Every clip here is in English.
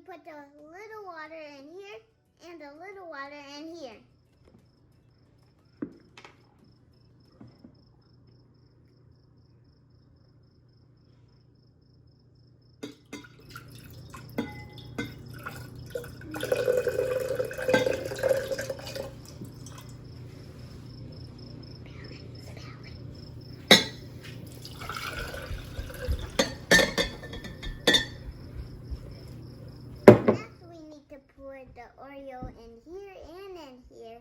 put a little water in here and a little water in here. Put the Oreo in here and in here.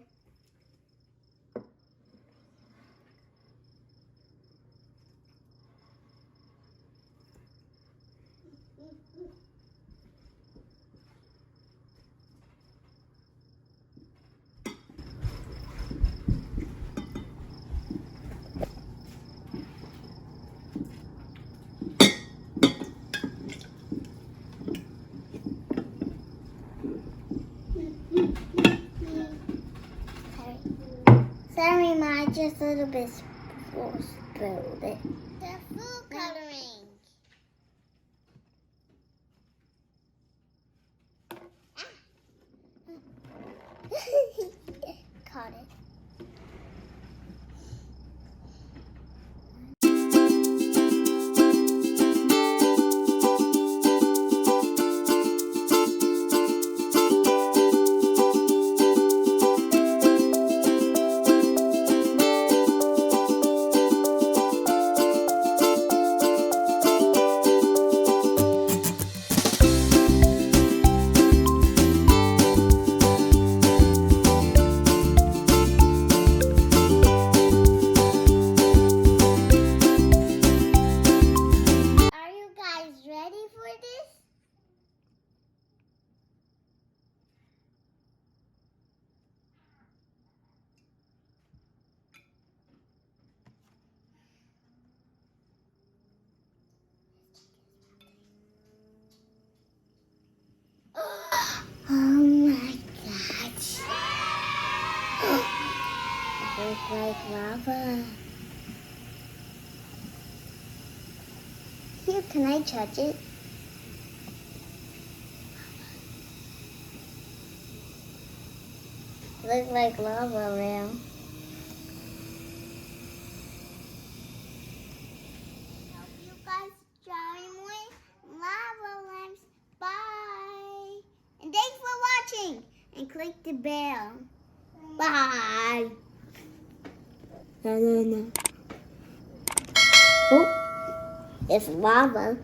Sorry, Ma, just a little bit spilled it. The food coloring. Caught it. Oh my gosh. It looks like lava. Here, can I touch it? It looks like lava now. Hope you guys enjoy my lava lamps. Bye. And thanks for watching. And click the bell. Bye. No. Oh, it's lava.